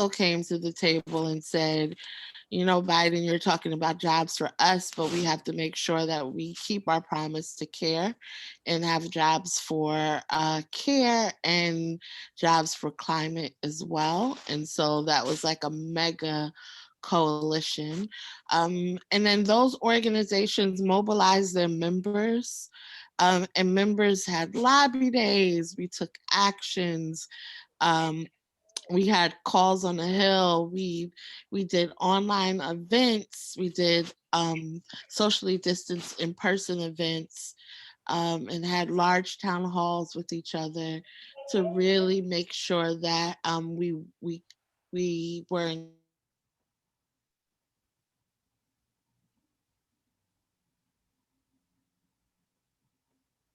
came to the table and said, you know, Biden, you're talking about jobs for us, but we have to make sure that we keep our promise to care and have jobs for care and jobs for climate as well. And so that was like a mega coalition. And then those organizations mobilized their members. And members had lobby days, we took actions, um, we had calls on the hill, we did online events, we did socially distanced in-person events, and had large town halls with each other to really make sure that we were in.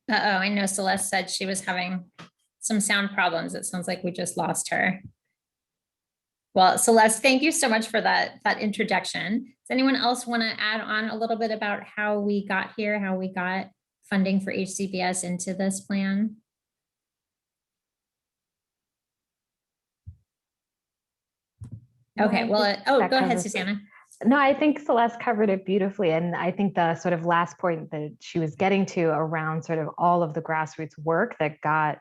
Uh-oh, I know Celeste said she was having some sound problems. It sounds like we just lost her. Well, Celeste, thank you so much for that introduction. Does anyone else want to add on a little bit about how we got here, how we got funding for HCBS into this plan? Okay, well, go ahead, Susannah. No, I think Celeste covered it beautifully. And I think the sort of last point that she was getting to around sort of all of the grassroots work that got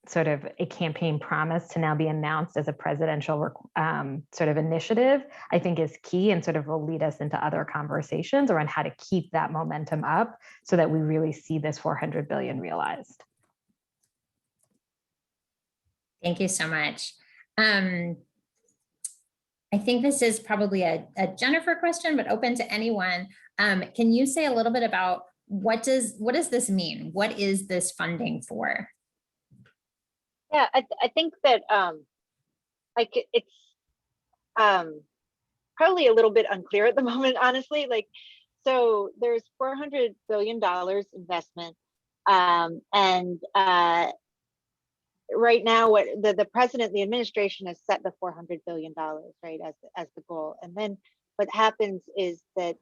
sort of a campaign promise to now be announced as a presidential sort of initiative, I think is key and sort of will lead us into other conversations around how to keep that momentum up so that we really see this 400 billion realized. Thank you so much. I think this is probably a Jennifer question, but open to anyone. Can you say a little bit about what does this mean? What is this funding for? Yeah, I think that like it's probably a little bit unclear at the moment, honestly. Like, so there's $400 billion investment, and right now, what the president, the administration has set the $400 billion, right, as the goal. And then what happens is that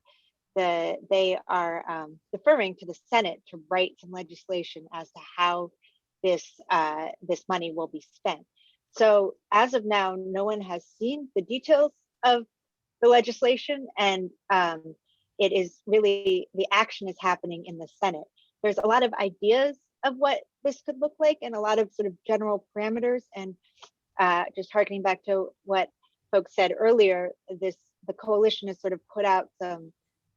they are deferring to the Senate to write some legislation as to how this money will be spent. So as of now, no one has seen the details of the legislation, and it is really, the action is happening in the Senate. There's a lot of ideas of what this could look like and a lot of sort of general parameters. And just harkening back to what folks said earlier, the coalition has sort of put out some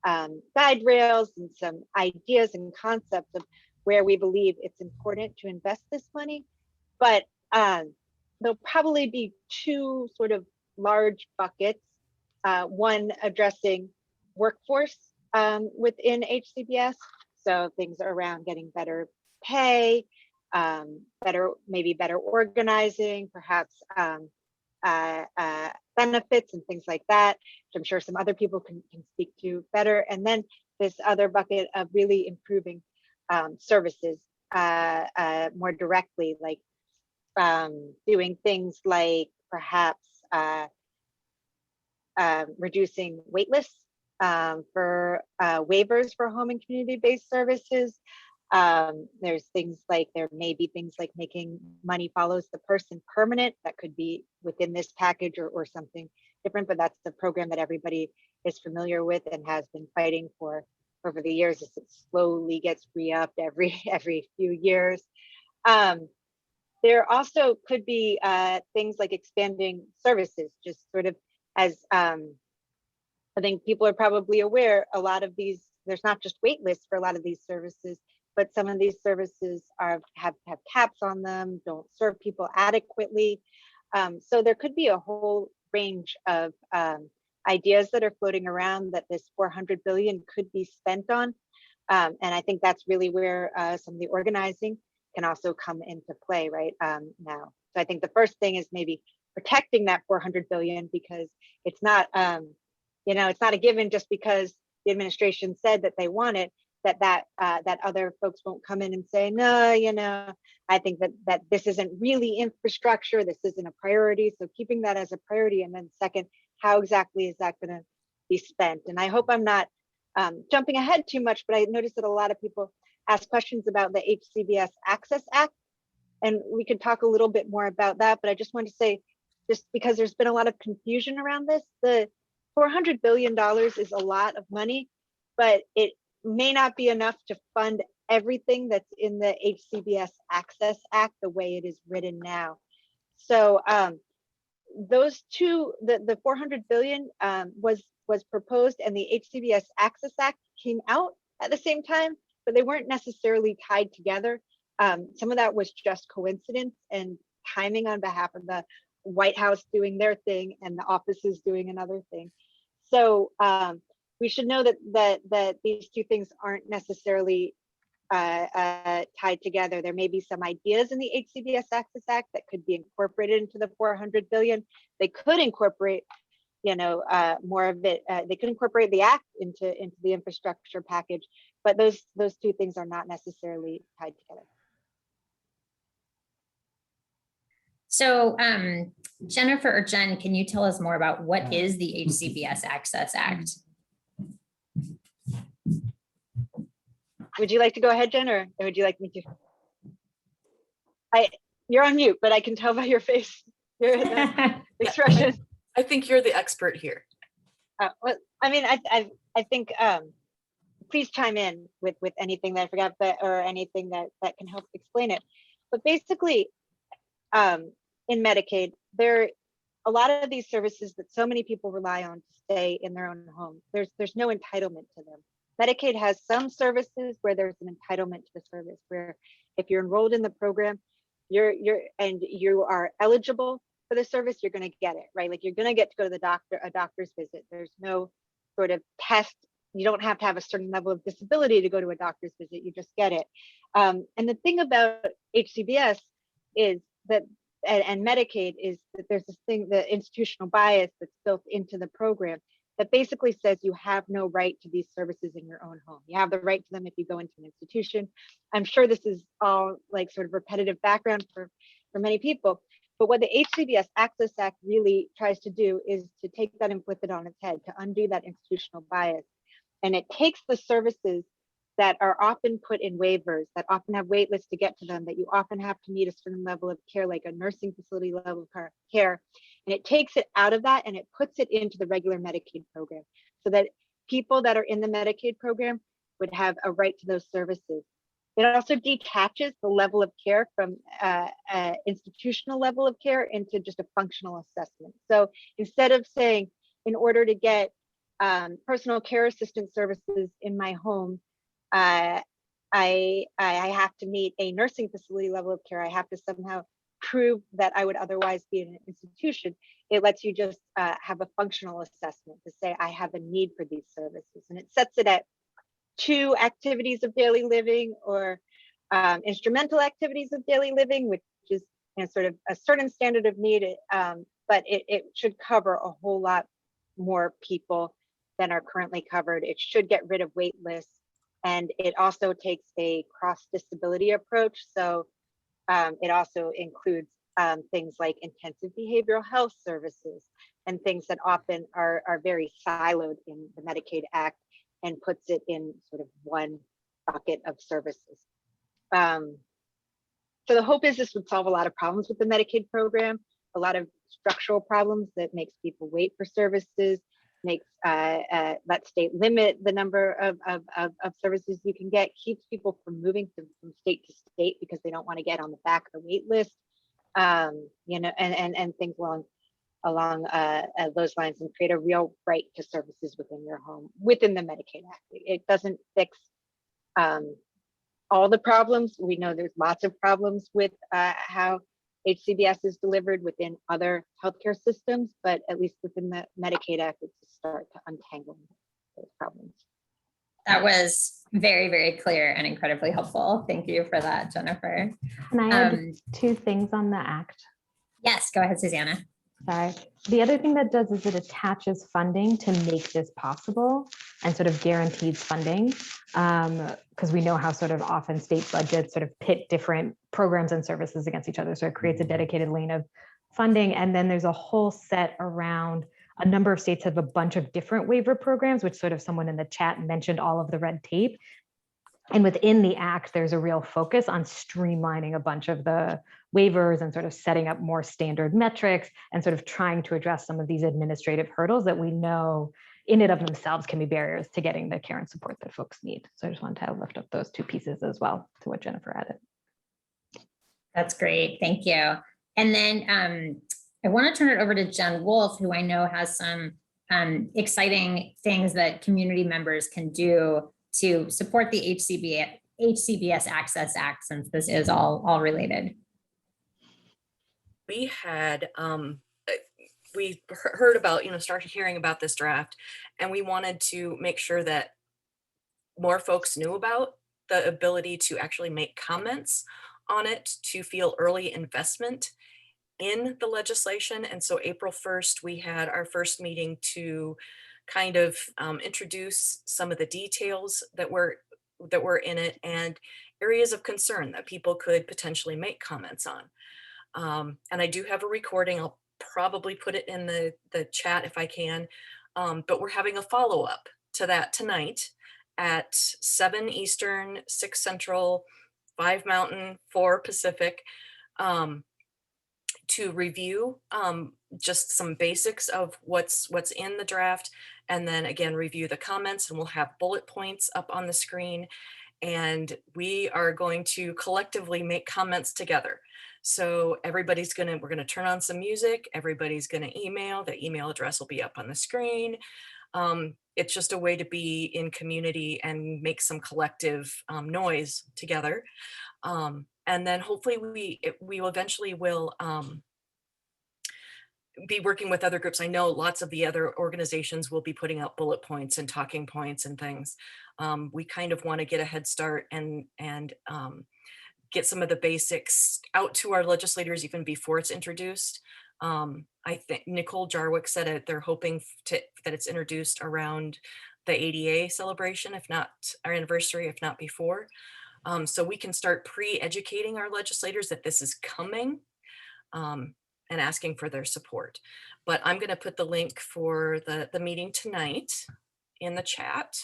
guide rails and some ideas and concepts of where we believe it's important to invest this money. But there'll probably be two sort of large buckets, one addressing workforce within HCBS. So things around getting better pay, maybe better organizing, perhaps benefits and things like that, which I'm sure some other people can speak to better. And then this other bucket of really improving services more directly, like doing things like perhaps reducing wait lists for waivers for home and community-based services. There's things like, there may be things like making money follows the person permanent. That could be within this package or something different, but that's the program that everybody is familiar with and has been fighting for over the years as it slowly gets re-upped every few years. There also could be things like expanding services, just sort of as I think people are probably aware, a lot of these, there's not just wait lists for a lot of these services, but some of these services have caps on them, don't serve people adequately. So there could be a whole range of ideas that are floating around that this 400 billion could be spent on. And I think that's really where some of the organizing can also come into play right now. So I think the first thing is maybe protecting that 400 billion, because it's not, it's not a given just because the administration said that they want it, that other folks won't come in and say, no, I think that this isn't really infrastructure, this isn't a priority. So keeping that as a priority, and then second, how exactly is that going to be spent? And I hope I'm not jumping ahead too much, but I noticed that a lot of people ask questions about the HCBS Access Act, and we could talk a little bit more about that. But I just want to say, just because there's been a lot of confusion around this. The $400 billion is a lot of money, but it may not be enough to fund everything that's in the HCBS Access Act the way it is written now. So those two, the 400 billion was proposed, and the HCBS Access Act came out at the same time, but they weren't necessarily tied together. Some of that was just coincidence and timing on behalf of the White House doing their thing and the offices doing another thing. So we should know that these two things aren't necessarily tied together. There may be some ideas in the HCBS Access Act that could be incorporated into the 400 billion. They could incorporate, more of it. They could incorporate the act into the infrastructure package, but those two things are not necessarily tied together. So Jennifer or Jen, can you tell us more about what is the HCBS Access Act? Would you like to go ahead, Jen, or would you like me to? You're on mute, but I can tell by your face, your expression. I think you're the expert here. Well, I mean, I think please chime in with anything that I forgot, or anything that can help explain it. But basically, in Medicaid, there are a lot of these services that so many people rely on to stay in their own home. There's no entitlement to them. Medicaid has some services where there's an entitlement to the service, where if you're enrolled in the program, you are eligible for the service, you're going to get it, right? Like, you're going to get to go to a doctor's visit. There's no sort of test. You don't have to have a certain level of disability to go to a doctor's visit. You just get it. And the thing about HCBS is that, and Medicaid, is that there's this thing, the institutional bias that's built into the program, that basically says you have no right to these services in your own home. You have the right to them if you go into an institution. I'm sure this is all like sort of repetitive background for many people, but what the HCBS Access Act really tries to do is to take that and flip it on its head, to undo that institutional bias. And it takes the services that are often put in waivers, that often have wait lists to get to them, that you often have to meet a certain level of care, like a nursing facility level of care, and it takes it out of that and it puts it into the regular Medicaid program, so that people that are in the Medicaid program would have a right to those services. It also detaches the level of care from institutional level of care into just a functional assessment. So instead of saying, in order to get personal care assistance services in my home, I have to meet a nursing facility level of care, I have to somehow prove that I would otherwise be in an institution. It lets you just have a functional assessment to say, I have a need for these services. And it sets it at 2 activities of daily living, or instrumental activities of daily living, which is sort of a certain standard of need, but it should cover a whole lot more people than are currently covered. It should get rid of wait lists. And it also takes a cross-disability approach. So it also includes things like intensive behavioral health services and things that often are very siloed in the Medicaid Act, and puts it in sort of one bucket of services. So the hope is this would solve a lot of problems with the Medicaid program, a lot of structural problems that makes people wait for services, makes let state limit the number of services you can get, keeps people from moving from state to state because they don't want to get on the back of the wait list, and things along those lines, and create a real right to services within your home, within the Medicaid Act. It doesn't fix all the problems. We know there's lots of problems with how HCBS is delivered within other healthcare systems, but at least within the Medicaid Act, it's a start to untangling those problems. That was very, very clear and incredibly helpful. Thank you for that, Jennifer. Can I add 2 things on the act? Yes, go ahead, Susannah. Sorry. The other thing that does is it attaches funding to make this possible, and sort of guarantees funding, because we know how sort of often state budgets sort of pit different programs and services against each other. So it creates a dedicated lane of funding. And then there's a whole set around, a number of states have a bunch of different waiver programs, which sort of someone in the chat mentioned all of the red tape. And within the act, there's a real focus on streamlining a bunch of the waivers and sort of setting up more standard metrics and sort of trying to address some of these administrative hurdles that we know in and of themselves can be barriers to getting the care and support that folks need. So I just wanted to lift up those two pieces as well to what Jennifer added. That's great. Thank you. And then I want to turn it over to Jenn Wolff, who I know has some exciting things that community members can do to support the HCBS Access Act, since this is all related. We had, we heard about, started hearing about this draft, and we wanted to make sure that more folks knew about the ability to actually make comments on it, to feel early investment in the legislation. And so April 1st, we had our first meeting to kind of introduce some of the details that were in it and areas of concern that people could potentially make comments on. And I do have a recording. I'll probably put it in the chat if I can, but we're having a follow-up to that tonight at 7 Eastern, 6 Central, 5 Mountain, 4 Pacific, to review just some basics of what's in the draft, and then again review the comments, and we'll have bullet points up on the screen, and we are going to collectively make comments together. So we're gonna turn on some music, everybody's gonna email, the email address will be up on the screen. It's just a way to be in community and make some collective noise together. And then hopefully we eventually will be working with other groups. I know lots of the other organizations will be putting out bullet points and talking points and things. We kind of want to get a head start and get some of the basics out to our legislators even before it's introduced. I think Nicole Jarwick said it, they're hoping that it's introduced around the ADA celebration, if not our anniversary, if not before. So we can start pre-educating our legislators that this is coming, and asking for their support. But I'm going to put the link for the meeting tonight in the chat.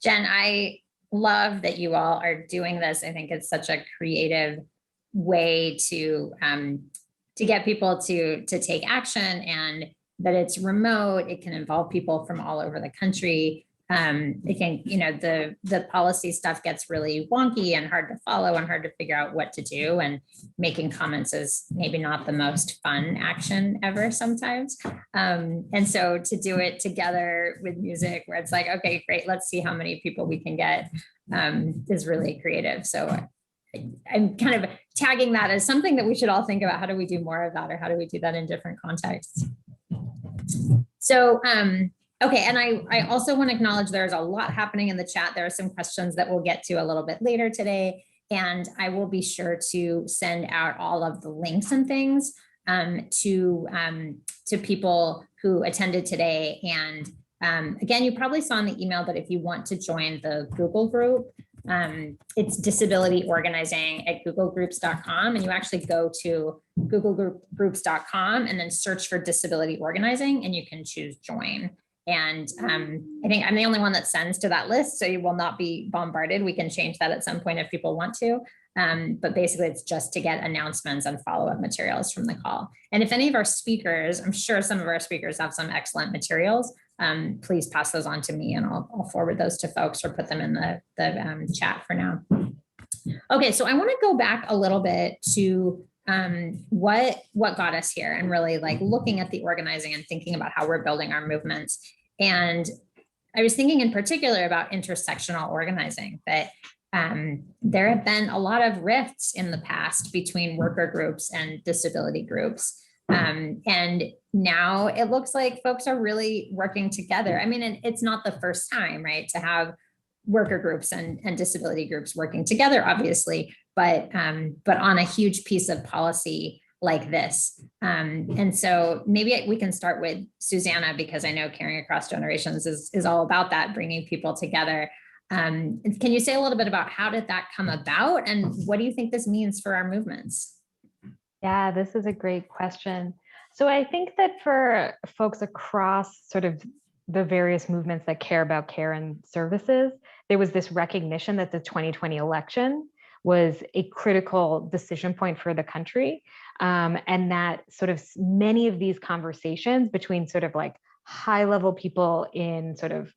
Jen, I love that you all are doing this. I think it's such a creative way to get people to take action, and that it's remote. It can involve people from all over the country. I think, the policy stuff gets really wonky and hard to follow and hard to figure out what to do. And making comments is maybe not the most fun action ever sometimes. And so to do it together with music where it's like, okay, great, let's see how many people we can get, is really creative. So I'm kind of tagging that as something that we should all think about. How do we do more of that, or how do we do that in different contexts? So, okay, and I also want to acknowledge there's a lot happening in the chat. There are some questions that we'll get to a little bit later today, and I will be sure to send out all of the links and things to people who attended today. And again, you probably saw in the email that if you want to join the Google group, it's disability organizing at googlegroups.com, and you actually go to googlegroups.com and then search for disability organizing, and you can choose join. And I think I'm the only one that sends to that list, so you will not be bombarded. We can change that at some point if people want to. But basically it's just to get announcements and follow-up materials from the call. And if any of our speakers, I'm sure some of our speakers have some excellent materials, please pass those on to me, and I'll forward those to folks or put them in the chat for now. Okay, so I want to go back a little bit to what got us here, and really like looking at the organizing and thinking about how we're building our movements. And I was thinking in particular about intersectional organizing, that there have been a lot of rifts in the past between worker groups and disability groups. And now it looks like folks are really working together. I mean, it's not the first time, right, to have worker groups and disability groups working together, obviously, but on a huge piece of policy like this. And so maybe we can start with Susannah, because I know Caring Across Generations is all about that, bringing people together. Can you say a little bit about how did that come about, and what do you think this means for our movements? Yeah, this is a great question. So I think that for folks across sort of the various movements that care about care and services, there was this recognition that the 2020 election was a critical decision point for the country. And that sort of many of these conversations between sort of like high level people in sort of,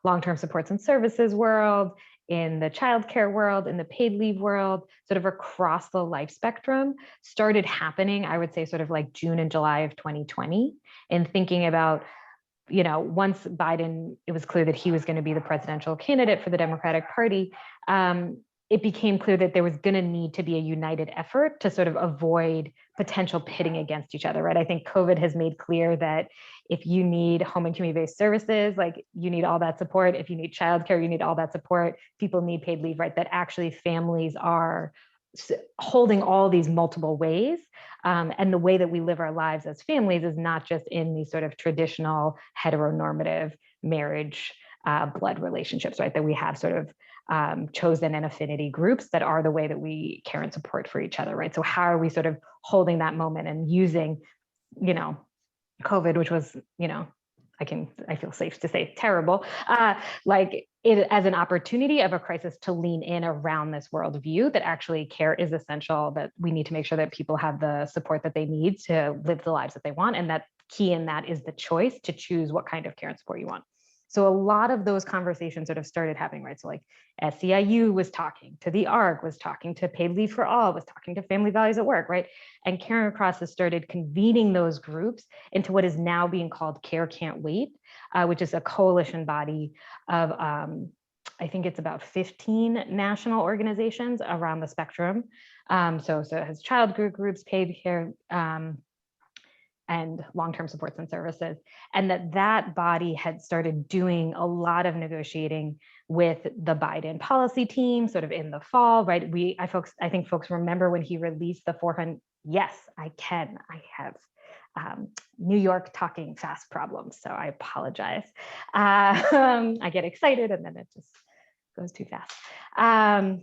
long-term supports and services world, in the childcare world, in the paid leave world, sort of across the life spectrum, started happening, I would say, sort of like June and July of 2020, and thinking about, once Biden, it was clear that he was going to be the presidential candidate for the Democratic Party, it became clear that there was going to need to be a united effort to sort of avoid potential pitting against each other, right? I think COVID has made clear that if you need home and community-based services, like you need all that support. If you need childcare, you need all that support. People need paid leave, right? That actually families are holding all these multiple ways. And the way that we live our lives as families is not just in these sort of traditional heteronormative marriage, blood relationships, right? That we have sort of chosen and affinity groups that are the way that we care and support for each other, right? So how are we sort of holding that moment and using, COVID, which was, I feel safe to say terrible, like it as an opportunity of a crisis to lean in around this worldview that actually care is essential, that we need to make sure that people have the support that they need to live the lives that they want. And that key in that is the choice to choose what kind of care and support you want. So a lot of those conversations sort of started happening, right? So like SEIU was talking to the ARC, was talking to Paid Leave for All, was talking to Family Values at Work, right? And Caring Across has started convening those groups into what is now being called Care Can't Wait, which is a coalition body of, I think it's about 15 national organizations around the spectrum. So it has child groups, paid care, and long-term supports and services, and that body had started doing a lot of negotiating with the Biden policy team sort of in the fall, right? I think folks remember when he released the 400, yes, I have New York talking fast problems, so I apologize. I get excited and then it just goes too fast.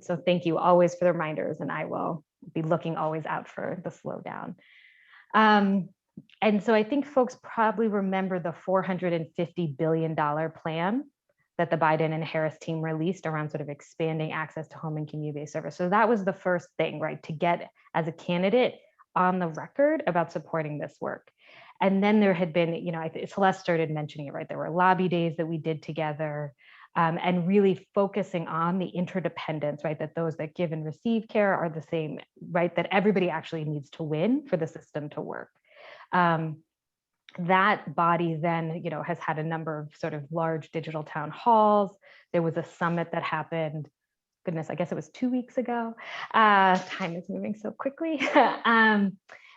So thank you always for the reminders, and I will be looking always out for the slowdown. And so I think folks probably remember the $450 billion plan that the Biden and Harris team released around sort of expanding access to home and community-based service. So that was the first thing, right, to get as a candidate on the record about supporting this work. And then there had been, Celeste started mentioning it, right? There were lobby days that we did together, and really focusing on the interdependence, right? That those that give and receive care are the same, right? That everybody actually needs to win for the system to work. That body then, has had a number of sort of large digital town halls. There was a summit that happened, goodness, I guess it was 2 weeks ago. Time is moving so quickly,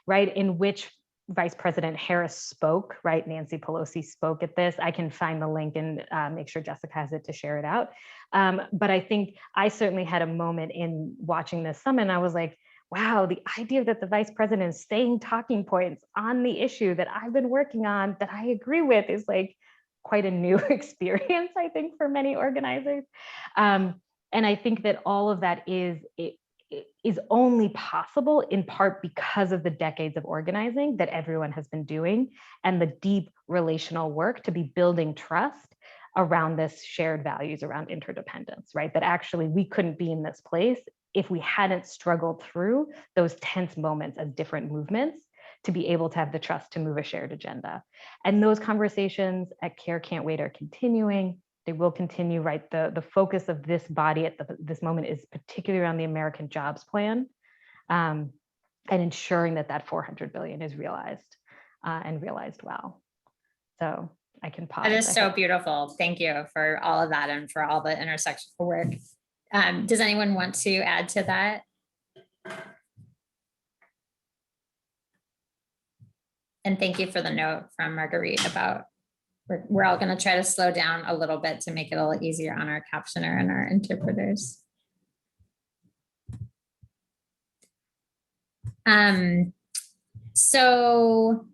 right? In which Vice President Harris spoke, right? Nancy Pelosi spoke at this. I can find the link and make sure Jessica has it to share it out. But I think I certainly had a moment in watching this summit, and I was like, wow, the idea that the vice president is saying talking points on the issue that I've been working on that I agree with is like quite a new experience, I think, for many organizers. And I think that all of that is only possible in part because of the decades of organizing that everyone has been doing and the deep relational work to be building trust around this shared values around interdependence, right? That actually we couldn't be in this place if we hadn't struggled through those tense moments as different movements to be able to have the trust to move a shared agenda. And those conversations at Care Can't Wait are continuing. They will continue, right? The focus of this body at this moment is particularly around the American Jobs Plan, and ensuring that that $400 billion is realized and realized well. So I can pause. That is so beautiful. Thank you for all of that and for all the intersectional work. Does anyone want to add to that? And thank you for the note from Marguerite about we're all going to try to slow down a little bit to make it a little easier on our captioner and our interpreters. So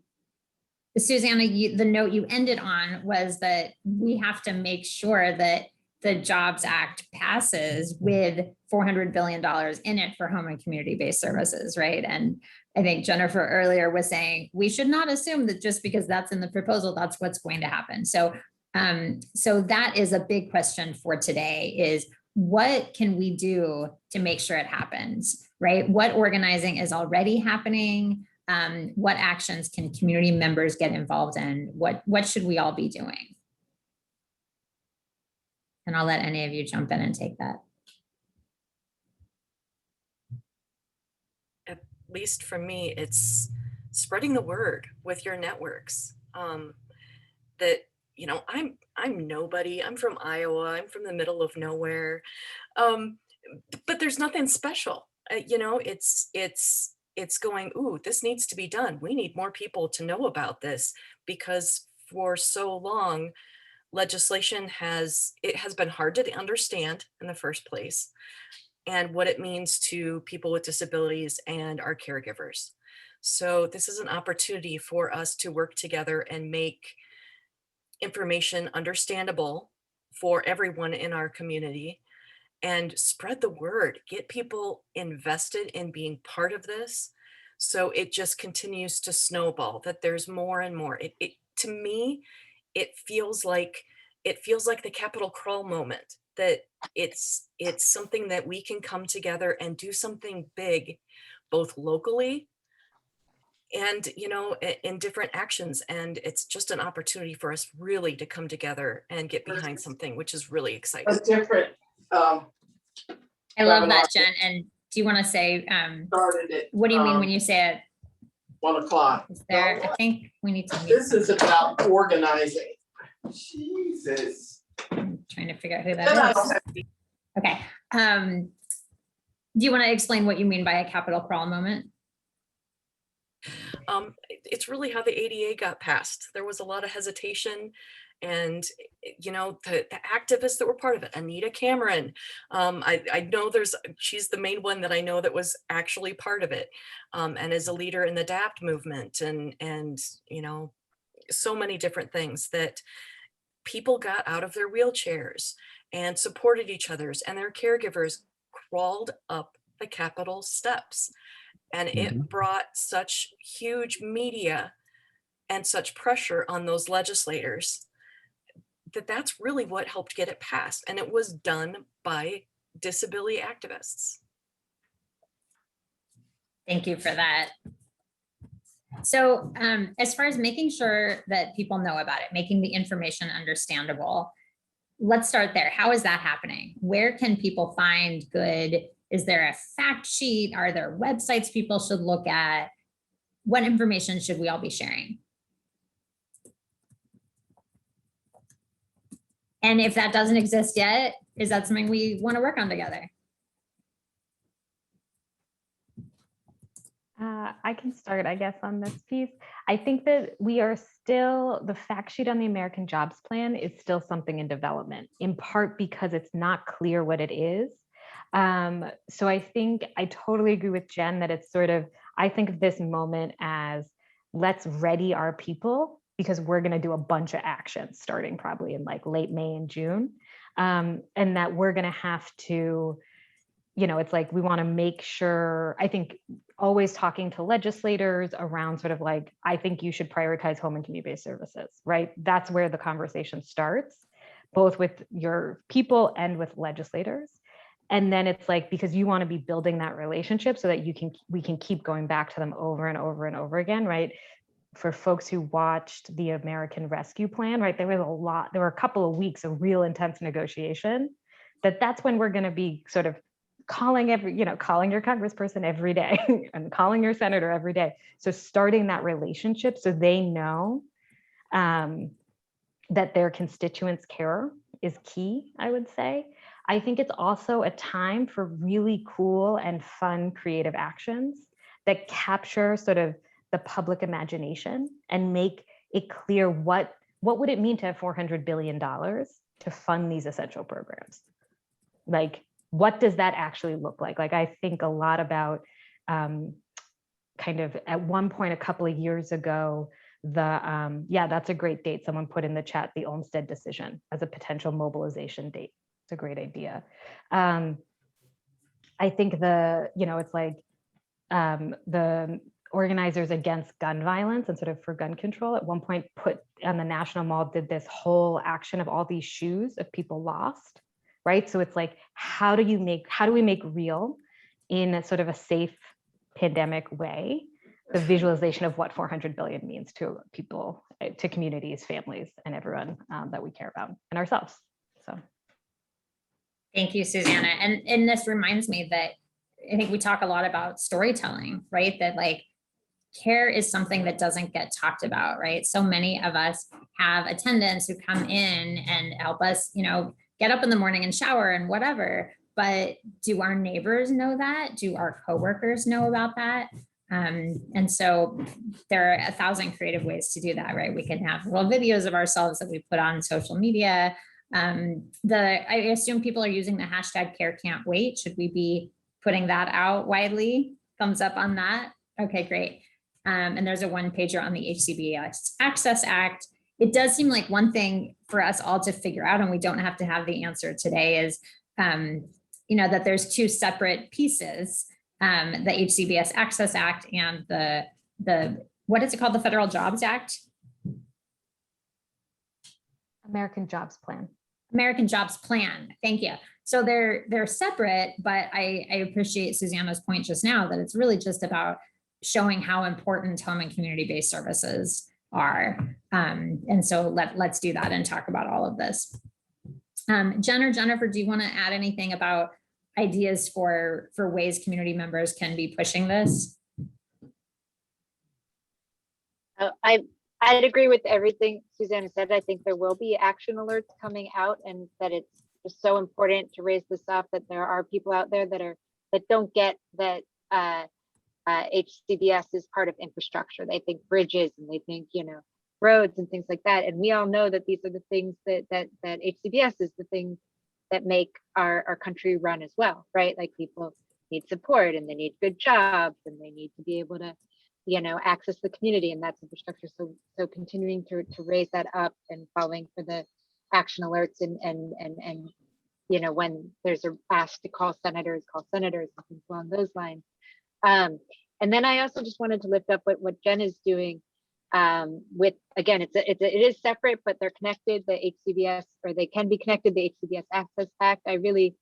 Susannah, the note you ended on was that we have to make sure that the Jobs Act passes with $400 billion in it for home and community-based services, right? And I think Jennifer earlier was saying, we should not assume that just because that's in the proposal, that's what's going to happen. So, so that is a big question for today is what can we do to make sure it happens, right? What organizing is already happening? What actions can community members get involved in? What should we all be doing? And I'll let any of you jump in and take that. At least for me, it's spreading the word with your networks. That, you know, I'm nobody. I'm from Iowa. I'm from the middle of nowhere. But there's nothing special. You know, it's going, ooh, this needs to be done. We need more people to know about this, because for so long, legislation has been hard to understand in the first place, and what it means to people with disabilities and our caregivers. So this is an opportunity for us to work together and make information understandable for everyone in our community and spread the word, get people invested in being part of this. So it just continues to snowball, that there's more and more. It to me, it feels like the Capitol crawl moment, that it's something that we can come together and do something big, both locally and, you know, in different actions. And it's just an opportunity for us really to come together and get behind something, which is really exciting. A different, I love that, Jen. And do you want to say, started at, what do you mean when you say it? 1 o'clock. Is there, I think we need to. This is about organizing. Jesus. I'm trying to figure out who that is. Okay. Do you want to explain what you mean by a Capitol crawl moment? It's really how the ADA got passed. There was a lot of hesitation, and you know, the activists that were part of it, Anita Cameron, I know she's the main one that I know that was actually part of it, and is a leader in the DAPT movement, and you know, so many different things that people got out of their wheelchairs and supported each other's, and their caregivers crawled up the Capitol steps. And it brought such huge media and such pressure on those legislators that that's really what helped get it passed. And it was done by disability activists. Thank you for that. So as far as making sure that people know about it, making the information understandable, let's start there. How is that happening? Where can people find good? Is there a fact sheet? Are there websites people should look at? What information should we all be sharing? And if that doesn't exist yet, is that something we want to work on together? I can start, I guess, on this piece. I think that we are still, the fact sheet on the American Jobs Plan is still something in development, in part because it's not clear what it is. So I think I totally agree with Jen that it's sort of, I think of this moment as let's ready our people, because we're going to do a bunch of actions starting probably in like late May and June. And that we're going to have to, you know, it's like we want to make sure, I think always talking to legislators around sort of like, I think you should prioritize home and community-based services, right? That's where the conversation starts, both with your people and with legislators. And then it's like, because you want to be building that relationship so that we can keep going back to them over and over and over again, right? For folks who watched the American Rescue Plan, right? There were a couple of weeks of real intense negotiation. That's when we're going to be sort of calling your congressperson every day and calling your senator every day. So starting that relationship so they know that their constituents care is key, I would say. I think it's also a time for really cool and fun creative actions that capture sort of the public imagination and make it clear what would it mean to have $400 billion to fund these essential programs? Like, what does that actually look like? Like, I think a lot about kind of at one point a couple of years ago, yeah, that's a great date. Someone put in the chat the Olmstead decision as a potential mobilization date. It's a great idea. I think it's like the organizers against gun violence and sort of for gun control at one point put on the National Mall, did this whole action of all these shoes of people lost, right? So it's like, how do we make real in a sort of a safe pandemic way, the visualization of what 400 billion means to people, to communities, families, and everyone that we care about, and ourselves. So. Thank you, Susannah. And this reminds me that I think we talk a lot about storytelling, right? That like care is something that doesn't get talked about, right? So many of us have attendants who come in and help us, you know, get up in the morning and shower and whatever. But do our neighbors know that? Do our coworkers know about that? And so there are 1,000 creative ways to do that, right? We can have little videos of ourselves that we put on social media. I assume people are using the hashtag care can't wait. Should we be putting that out widely? Thumbs up on that. Okay, great. And there's a one pager on the Hcbs Access Act. It does seem like one thing for us all to figure out, and we don't have to have the answer today, is you know, that there's two separate pieces, the Hcbs Access Act and the what is it called? The Federal Jobs Act? American Jobs Plan. American Jobs Plan. Thank you. So they're separate, but I appreciate Susannah's point just now that it's really just about showing how important home and community-based services are. And so let's do that and talk about all of this. Jenn or Jennifer, do you want to add anything about ideas for ways community members can be pushing this? I'd agree with everything Susannah said. I think there will be action alerts coming out, and that it's just so important to raise this up, that there are people out there that don't get that HCBS is part of infrastructure. They think bridges and they think, you know, roads and things like that. And we all know that these are the things that HCBS is the things that make our country run as well, right? Like people need support and they need good jobs and they need to be able to, you know, access the community, and that's infrastructure. So continuing to raise that up and following for the action alerts and you know, when there's a ask to call senators and things along those lines. And then I also just wanted to lift up what Jenn is doing with, again, it is separate, but they're connected, the Hcbs, or they can be connected, the Hcbs Access Act. The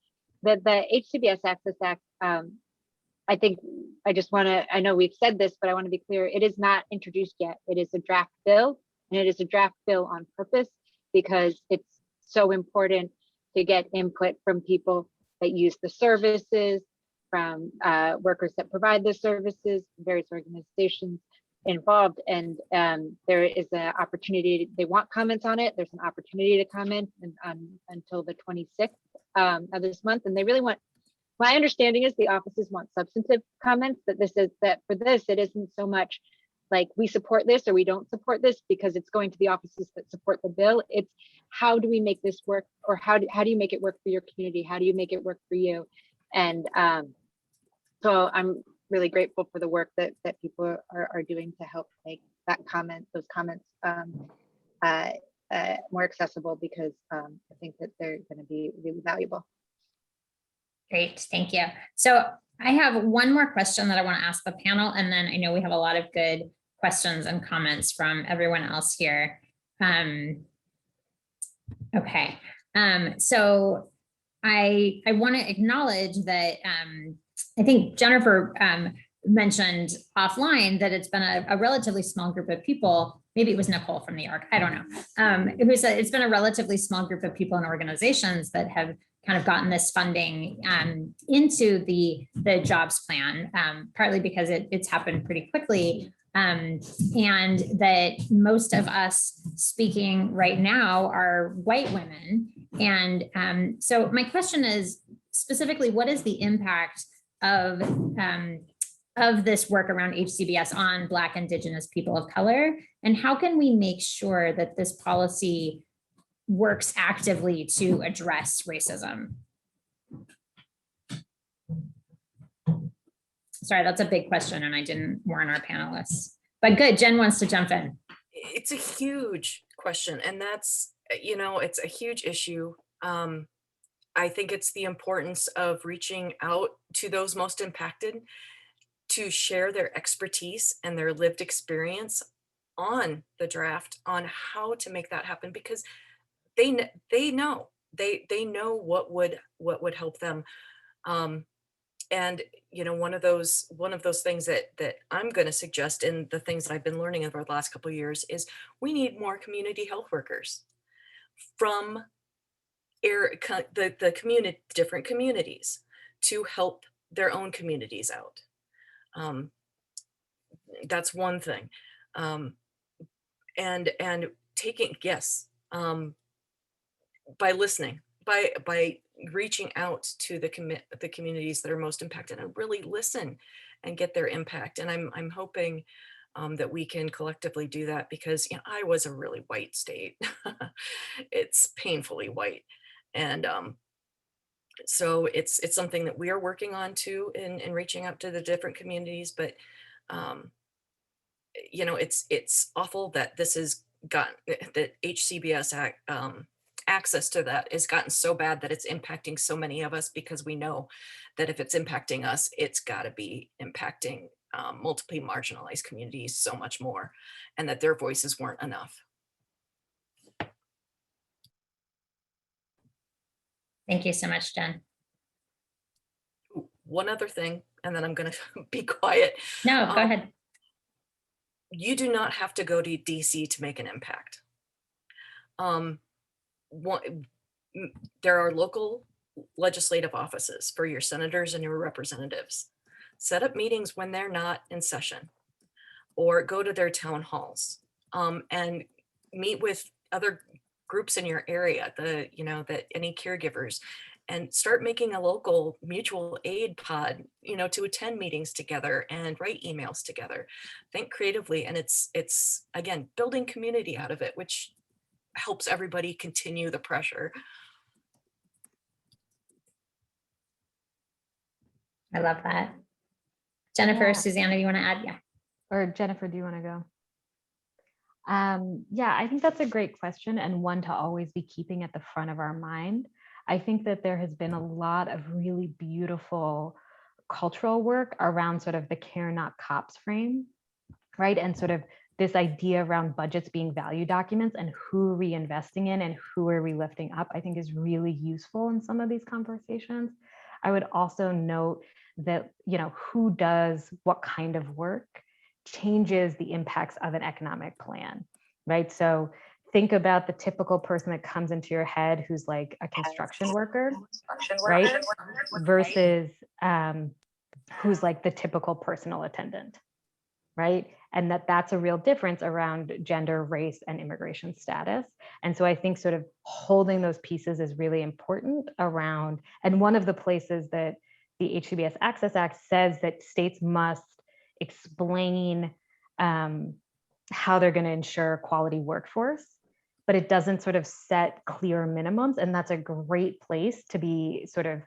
Hcbs Access Act, I think I know we've said this, but I want to be clear, it is not introduced yet. It is a draft bill, and it is a draft bill on purpose because it's so important to get input from people that use the services, from workers that provide the services, various organizations involved. And there is an opportunity, they want comments on it. There's an opportunity to comment until the 26th of this month. And they really want, my understanding is the offices want substantive comments, that for this, it isn't so much like we support this or we don't support this because it's going to the offices that support the bill. It's how do we make this work, or how do you make it work for your community? How do you make it work for you? And so I'm really grateful for the work that people are doing to help make those comments more accessible, because I think that they're going to be really valuable. Great, thank you. So I have one more question that I want to ask the panel, and then I know we have a lot of good questions and comments from everyone else here. Okay, so I want to acknowledge that I think Jennifer mentioned offline that it's been a relatively small group of people. Maybe it was Nicole from the ARC, I don't know. Who said it's been a relatively small group of people and organizations that have kind of gotten this funding into the jobs plan, partly because it's happened pretty quickly. And that most of us speaking right now are white women. And so my question is specifically, what is the impact of this work around HCBS on Black, Indigenous people of color? And how can we make sure that this policy works actively to address racism? Sorry, that's a big question and I didn't warn our panelists, but good, Jenn wants to jump in. It's a huge question, and that's, you know, it's a huge issue. I think it's the importance of reaching out to those most impacted. to share their expertise and their lived experience on the draft on how to make that happen, because they know what would help them. And one of those things that I'm going to suggest, in the things that I've been learning over the last couple of years, is we need more community health workers from the community, different communities, to help their own communities out. That's one thing. And taking, yes, by listening, by reaching out to the communities that are most impacted, and really listen and get their impact. And I'm hoping that we can collectively do that, because Iowa is a really white state. It's painfully white. And so it's something that we are working on too, in reaching out to the different communities. But it's awful that this has gotten, that Hcbs access to that has gotten so bad that it's impacting so many of us, because we know that if it's impacting us, it's got to be impacting multiply marginalized communities so much more, and that their voices weren't enough. Thank you so much, Jenn. One other thing, and then I'm going to be quiet. No, go ahead. You do not have to go to DC to make an impact. There are local legislative offices for your senators and your representatives. Set up meetings when they're not in session, or go to their town halls, and meet with other groups in your area, that any caregivers, and start making a local mutual aid pod, to attend meetings together and write emails together. Think creatively, and it's again building community out of it, which helps everybody continue the pressure. I love that. Jennifer, Yeah. Susannah, do you want to add? Yeah. Or Jennifer, do you want to go? Yeah, I think that's a great question, and one to always be keeping at the front of our mind. I think that there has been a lot of really beautiful cultural work around sort of the care not cops frame, right? And sort of this idea around budgets being value documents, and who are we investing in and who are we lifting up, I think is really useful in some of these conversations. I would also note that, who does what kind of work changes the impacts of an economic plan, right? So think about the typical person that comes into your head who's like a construction worker, right? Versus who's like the typical personal attendant, right? And that's a real difference around gender, race, and immigration status. And so I think sort of holding those pieces is really important around, and one of the places that the Hcbs Access Act says that states must explain how they're going to ensure quality workforce, but it doesn't sort of set clear minimums. And that's a great place to be sort of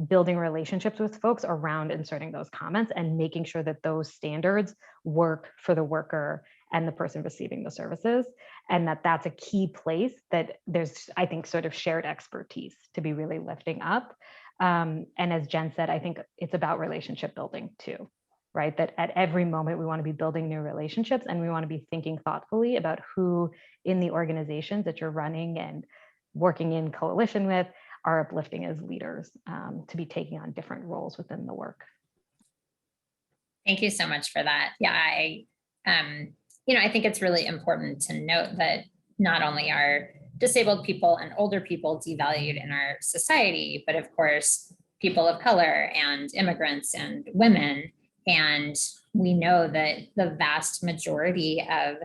building relationships with folks around inserting those comments and making sure that those standards work for the worker and the person receiving the services. And that's a key place that there's, I think, sort of shared expertise to be really lifting up. And as Jenn said, I think it's about relationship building too, right? That at every moment we want to be building new relationships, and we want to be thinking thoughtfully about who in the organizations that you're running and working in coalition with are uplifting as leaders, to be taking on different roles within the work. Thank you so much for that. Yeah, I think it's really important to note that not only are disabled people and older people devalued in our society, but of course, people of color and immigrants and women. And we know that the vast majority of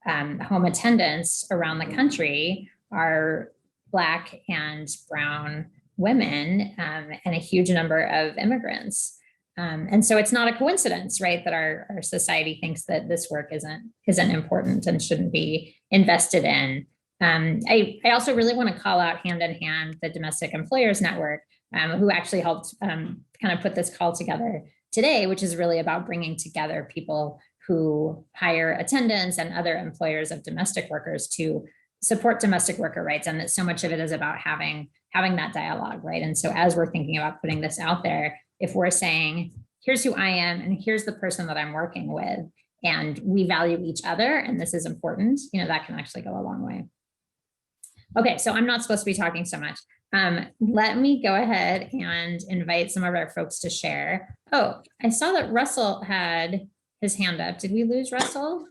home attendants around the country are Black and brown women, and a huge number of immigrants. And so it's not a coincidence, right, that our society thinks that this work isn't important and shouldn't be invested in. I also really want to call out hand in hand the Domestic Employers Network, who actually helped kind of put this call together today, which is really about bringing together people who hire attendants and other employers of domestic workers to support domestic worker rights. And that so much of it is about having that dialogue, right? And so as we're thinking about putting this out there, if we're saying, here's who I am, and here's the person that I'm working with, and we value each other, and this is important, that can actually go a long way. Okay, so I'm not supposed to be talking so much. Let me go ahead and invite some of our folks to share. Oh, I saw that Russell had his hand up. Did we lose Russell?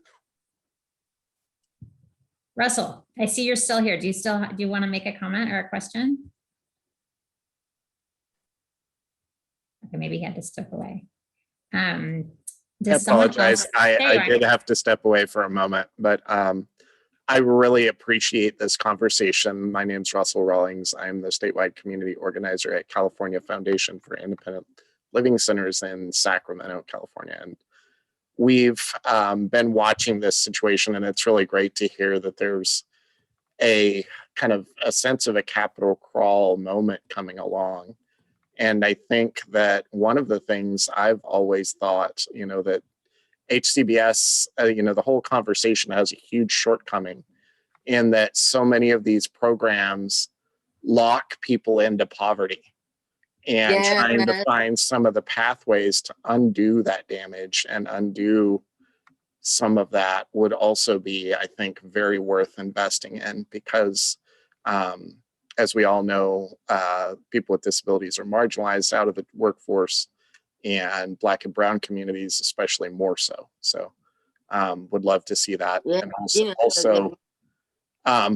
Russell, I see you're still here. Do you want to make a comment or a question? Okay, maybe he had to step away. I apologize. I did have to step away for a moment, but I really appreciate this conversation. My name's Russell Rawlings. I'm the statewide community organizer at California Foundation for Independent Living Centers in Sacramento, California. And we've been watching this situation, and it's really great to hear that there's a kind of a sense of a capital crawl moment coming along. And I think that one of the things I've always thought, that Hcbs, the whole conversation has a huge shortcoming in that so many of these programs lock people into poverty, and trying to find some of the pathways to undo that damage and undo some of that would also be, I think, very worth investing in, because as we all know, people with disabilities are marginalized out of the workforce, and Black and Brown communities especially more so. So would love to see that. And also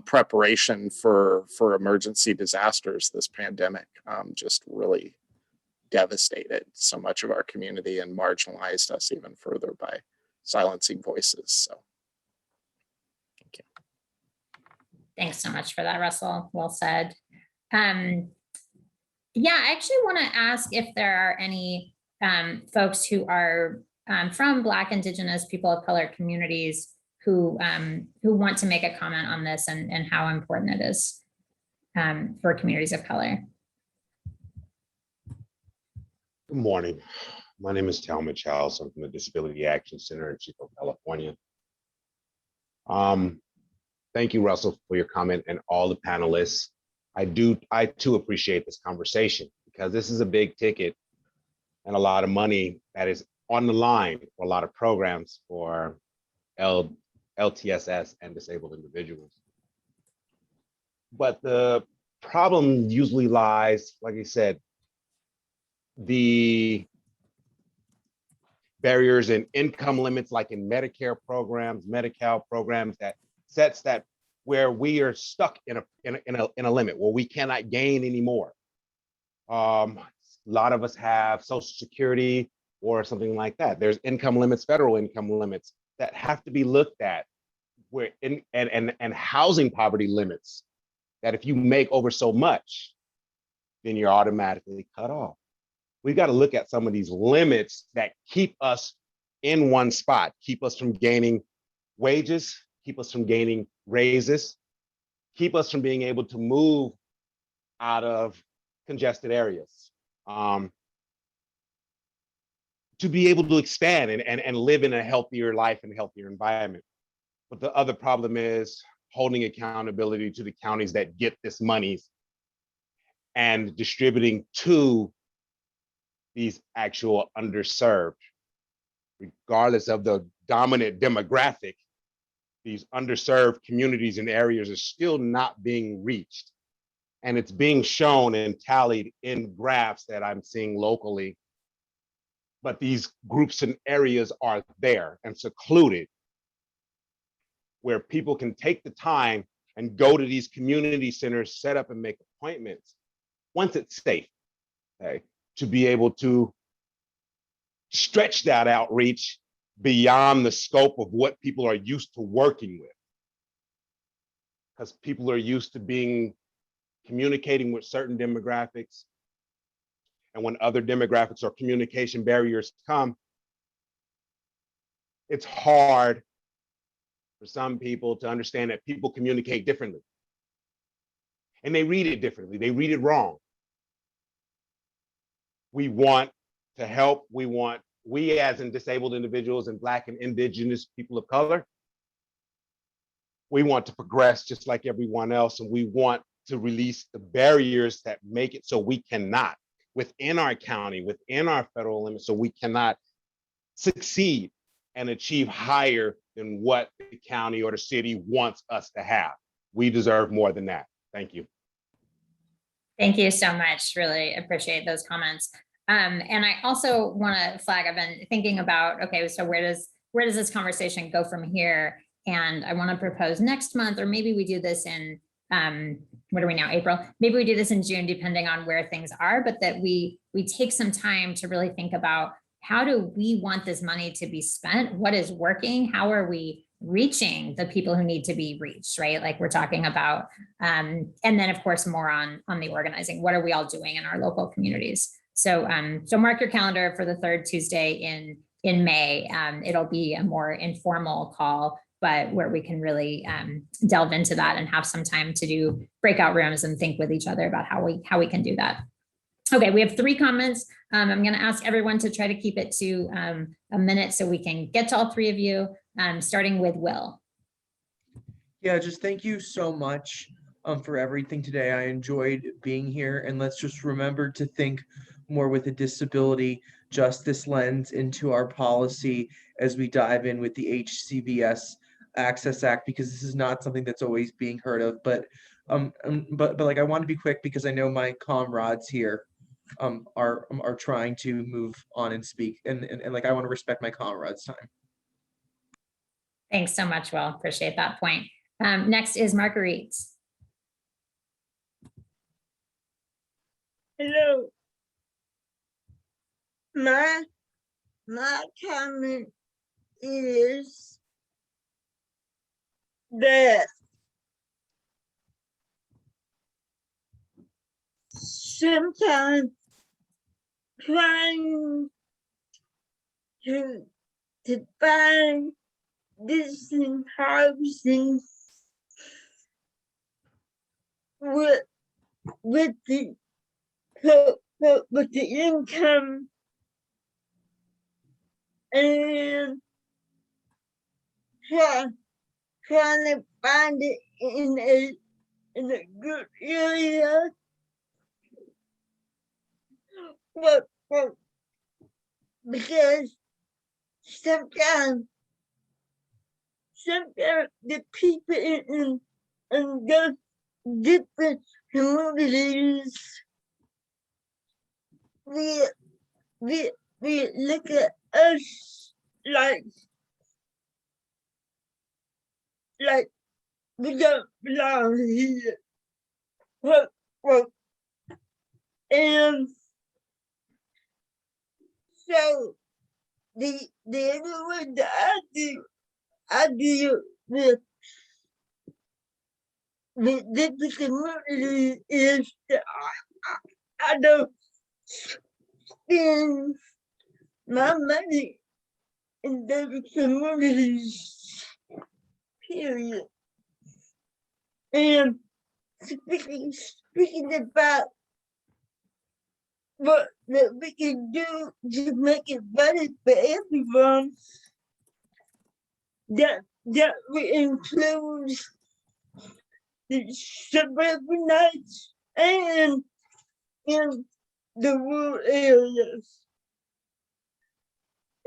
preparation for emergency disasters. This pandemic just really devastated so much of our community and marginalized us even further by silencing voices. So thank you. Thanks so much for that, Russell. Well said. Yeah, I actually want to ask if there are any folks who are from Black, Indigenous, people of color communities who want to make a comment on this and how important it is for communities of color. Good morning. My name is Talmadge House. I'm from the Disability Action Center in Chico, California. Thank you, Russell, for your comment, and all the panelists. I too appreciate this conversation, because this is a big ticket and a lot of money that is on the line for a lot of programs for LTSS and disabled individuals. But the problem usually lies, like I said, the barriers in income limits, like in Medicare programs, Medi-Cal programs, that sets that where we are stuck in a limit where we cannot gain anymore. A lot of us have Social Security or something like that. There's income limits, federal income limits that have to be looked at, where and housing poverty limits that if you make over so much, then you're automatically cut off. We've got to look at some of these limits that keep us in one spot, keep us from gaining wages, keep us from gaining raises, keep us from being able to move out of congested areas, to be able to expand and live in a healthier life and healthier environment. But the other problem is holding accountability to the counties that get this money and distributing to these actual underserved. Regardless of the dominant demographic, these underserved communities and areas are still not being reached. And it's being shown and tallied in graphs that I'm seeing locally. But these groups and areas are there and secluded, where people can take the time and go to these community centers, set up and make appointments once it's safe, okay, to be able to stretch that outreach beyond the scope of what people are used to working with. Because people are used to communicating with certain demographics. And when other demographics or communication barriers come, it's hard for some people to understand that people communicate differently. And they read it differently, they read it wrong. We want to help, we as in disabled individuals and Black and Indigenous people of color, we want to progress just like everyone else, and we want to release the barriers that make it so we cannot. within our county, within our federal limits, so we cannot succeed and achieve higher than what the county or the city wants us to have. We deserve more than that. Thank you. Thank you so much. Really appreciate those comments. And I also want to flag, I've been thinking about, okay, so where does this conversation go from here? And I want to propose next month, or maybe we do this in, what are we now, April? Maybe we do this in June, depending on where things are, but that we take some time to really think about, how do we want this money to be spent? What is working? How are we reaching the people who need to be reached, right? Like we're talking about, and then of course, more on the organizing. What are we all doing in our local communities? So, so mark your calendar for the third Tuesday in May. It'll be a more informal call, but where we can really delve into that and have some time to do breakout rooms and think with each other about how we can do that. Okay, we have 3 comments. I'm going to ask everyone to try to keep it to a minute so we can get to all 3 of you, starting with Will. Yeah, just thank you so much for everything today. I enjoyed being here, and let's just remember to think more with a disability justice lens into our policy as we dive in with the Hcbs Access Act, because this is not something that's always being heard of. But like, I want to be quick because I know my comrades here are trying to move on and speak, and like, I want to respect my comrades' time. Thanks so much, Will. Appreciate that point. Next is Marguerite. Hello. My comment is that sometimes trying to find decent housing with the income and trying to find it in a good area. But because sometimes the people in those different communities, we look at us like we don't belong here. Well, and so the other way that I do with the community is that I don't spend my money in those communities, period. And speaking about what that we can do to make it better for everyone, that we include the suburbanites and in the rural areas.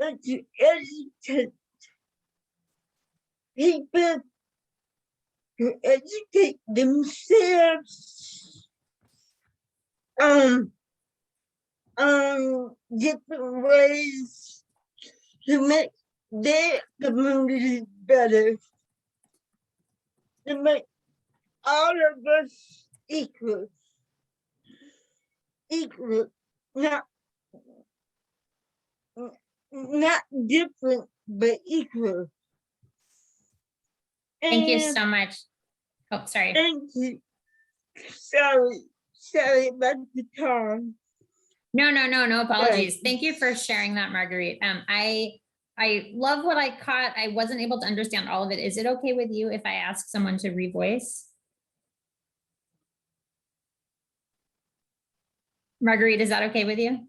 And to educate people, to educate themselves different ways to make their community better, to make all of us equal, not different, but equal. Thank you so much. Oh, sorry. Thank you. Sorry about the time. No apologies. Thank you for sharing that, Marguerite. I love what I caught. I wasn't able to understand all of it. Is it okay with you if I ask someone to revoice? Marguerite, is that okay with you?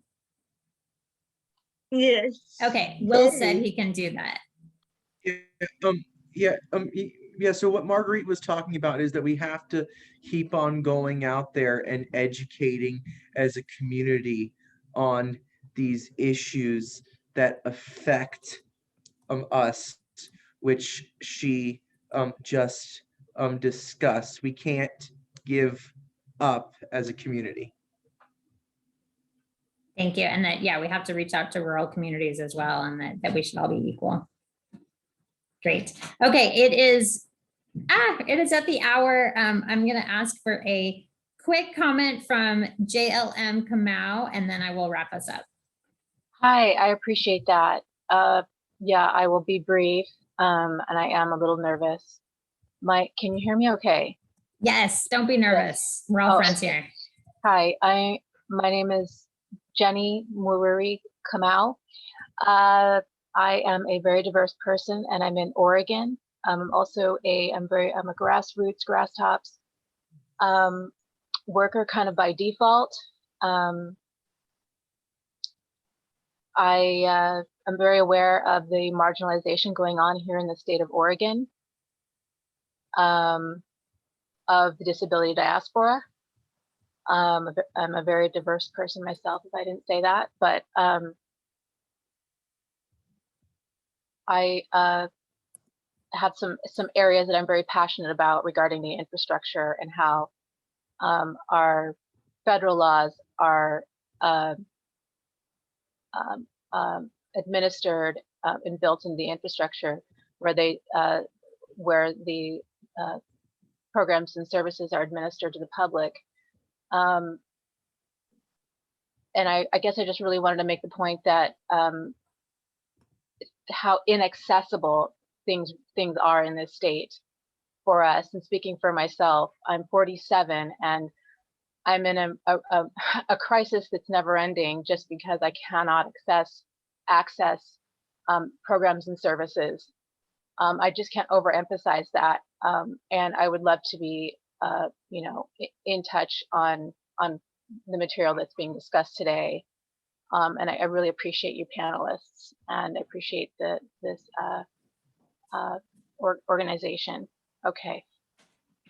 Yes. Okay, Will said he can do that. Yeah, so what Marguerite was talking about is that we have to keep on going out there and educating as a community on these issues that affect us, which she just discussed. We can't give up as a community. Thank you. And that, yeah, we have to reach out to rural communities as well, and that we should all be equal. Great. Okay, it is at the hour. I'm going to ask for a quick comment from JLM Kamau, and then I will wrap us up. Hi, I appreciate that. Yeah, I will be brief, and I am a little nervous. Can you hear me okay? Yes, don't be nervous. We're all friends here. Hi, my name is Jenny Wolff Kamau. I am a very diverse person, and I'm in Oregon. I'm also I'm a grassroots, grass tops worker kind of by default. I'm very aware of the marginalization going on here in the state of Oregon, of the disability diaspora. I'm a very diverse person myself, if I didn't say that, but I have some areas that I'm very passionate about regarding the infrastructure and how our federal laws are administered and built into the infrastructure, where the programs and services are administered to the public. And I guess I just really wanted to make the point that how inaccessible things are in this state for us. And speaking for myself, I'm 47 and I'm in a crisis that's never ending, just because I cannot access programs and services. I just can't overemphasize that. And I would love to be in touch on the material that's being discussed today. And I really appreciate you panelists, and I appreciate this organization. Okay,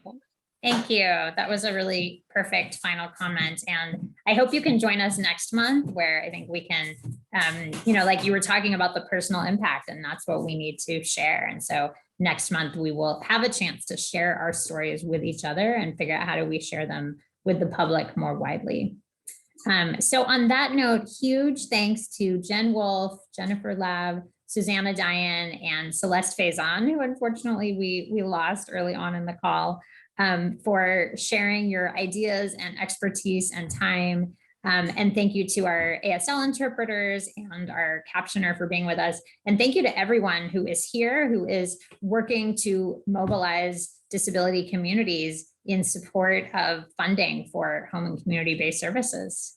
thanks. Thank you. That was a really perfect final comment. And I hope you can join us next month, where I think we can, like you were talking about the personal impact, and that's what we need to share. And so next month we will have a chance to share our stories with each other and figure out how do we share them with the public more widely. So on that note, huge thanks to Jenn Wolff, Jennifer Lab, Susannah Dyen, and Celeste Faison, who unfortunately we lost early on in the call, for sharing your ideas and expertise and time. And thank you to our ASL interpreters and our captioner for being with us. And thank you to everyone who is here, who is working to mobilize disability communities in support of funding for home and community-based services.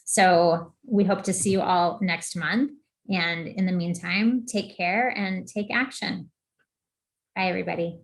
So we hope to see you all next month. And in the meantime, take care and take action. Bye, everybody.